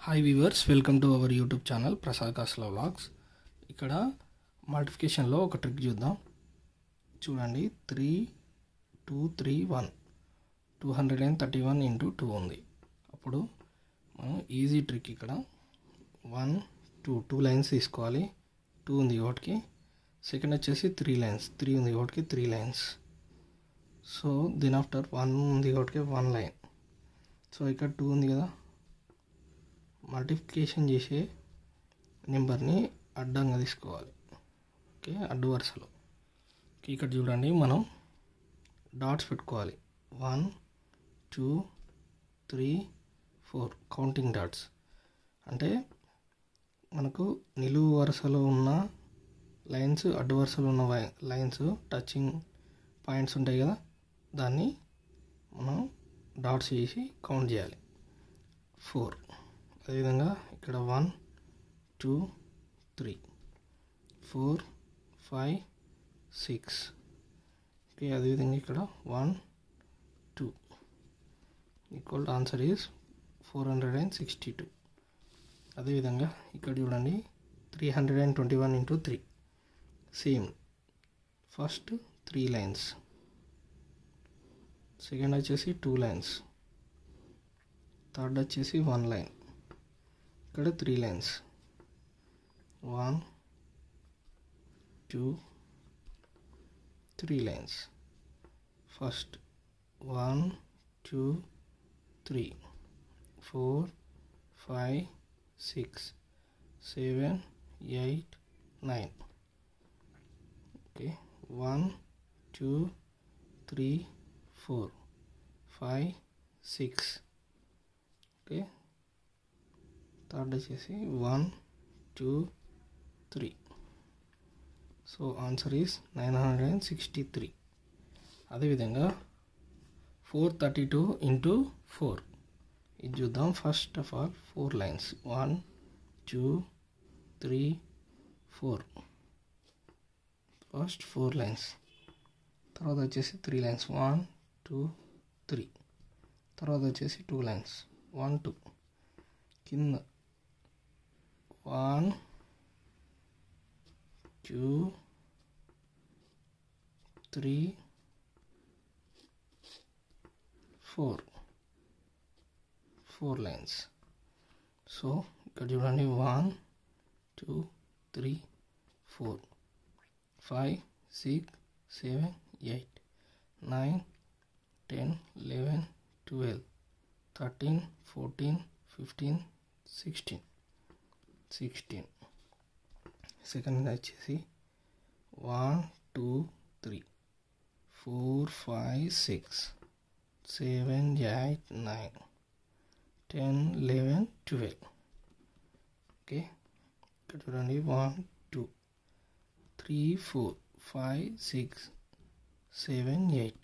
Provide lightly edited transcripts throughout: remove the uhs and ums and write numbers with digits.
Hi viewers, welcome to our YouTube channel Prasad Kasla vlogs. ఇక్కడ మల్టిప్లికేషన్లో ఒక ట్రిక్ చూద్దాం. చూడండి, 3 2 3 1 231 ఇంటూ 2 ఉంది. అప్పుడు మనం ఈజీ ట్రిక్ ఇక్కడ 1 2 లైన్స్ తీసుకోవాలి. 2 ఉంది ఒకటికి. సెకండ్ వచ్చేసి 3 లైన్స్, 3 ఉంది ఒకటికి 3 లైన్స్. సో దీని ఆఫ్టర్ 1 ఉంది ఒకటికి 1 లైన్. సో ఇక్కడ 2 ఉంది కదా, మల్టిప్లికేషన్ చేసే నెంబర్ని అడ్డంగా తీసుకోవాలి. ఓకే, అడ్డు వరుసలో. ఇక్కడ చూడండి, మనం డాట్స్ పెట్టుకోవాలి. 1 2 3 4 కౌంటింగ్ డాట్స్. అంటే మనకు నిలువు వరుసలో ఉన్న లైన్స్, అడ్డు వరుసలో ఉన్న లైన్స్ టచింగ్ పాయింట్స్ ఉంటాయి కదా, దాన్ని మనం డాట్స్ చేసి కౌంట్ చేయాలి. 4. అదేవిధంగా ఇక్కడ 1 2 3 4 5 6. ఓకే, అదేవిధంగా ఇక్కడ 1 2 ఈక్వల్ ఆన్సర్ ఈజ్ 462. అదేవిధంగా ఇక్కడ చూడండి, 321 into 3. Same, first 3 lines, second వచ్చేసి 2 లైన్స్, థర్డ్ వచ్చేసి 1 లైన్. ఇక్కడ 3 lines, 1 2 3 lines. First 1 2 3 4 5 6 7 8 9. Okay, 1 2 3 4 5 6. Okay, third వచ్చేసి 1 2 3. So answer is 963. అదేవిధంగా 432 ఇంటూ 4 ఇది చూద్దాం. First of all 4 lines, 1 2 3 4. First 4 lines, తర్వాత వచ్చేసి 3 లైన్స్, 1 2 3. తర్వాత వచ్చేసి 2 లైన్స్, 1 2. కింద 1 2 3 4 లైన్స్. సో ఇక్కడ చూడండి, 1 2 3 4 5 6 7 8 9 10 11 12 13 14 15 16. సెకండ్ వచ్చేసి 1 2 3 4 5 6 7 8 9 10 11 12. ఓకే, ఇక్కడ చూడండి, 1 2 3 4 5 6 7 8.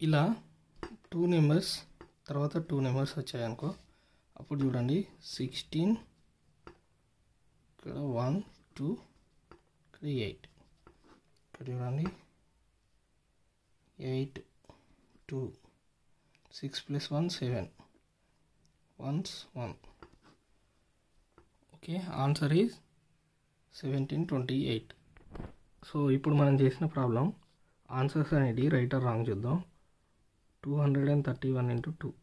ఇలా 2 నెంబర్స్ తర్వాత 2 నెంబర్స్ వచ్చాయనుకో, అప్పుడు చూడండి 16, ఇక్కడ 1 2, ఇక్కడ 8. ఇక్కడ చూడండి 8 2 6 + 1 7 1s 1. Okay, answer is 1728. So ఇప్పుడు మనం చేసిన ప్రాబ్లం ఆన్సర్స్ అనేది రైట్ ఆర్ రాంగ్ చూద్దాం. 231 into 2.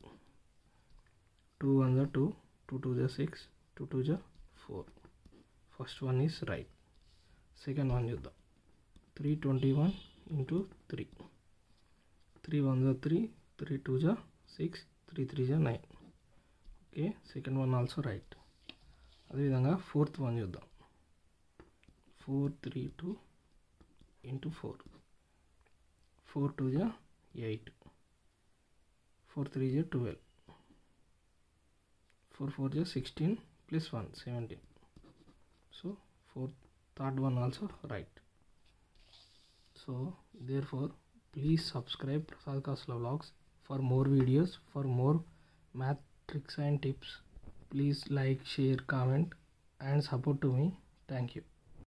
2 1s 2, 2 2s 6, 2 2s 4. First one is right. Second one చూద్దాం. 321 into 3. 3 1s 3, 3 2s 6, 3 3s 9. Okay, second one also right. అదేవిధంగా ఫోర్త్ వన్ చూద్దాం. 432 into 4. 4 2s 8, 4 3s 12, 4 4s 16 + 1 17. So third one also right. So therefore please subscribe Prasad Kasla Vlogs for more videos, for more math tricks and tips. Please like, share, comment and support to me. Thank you.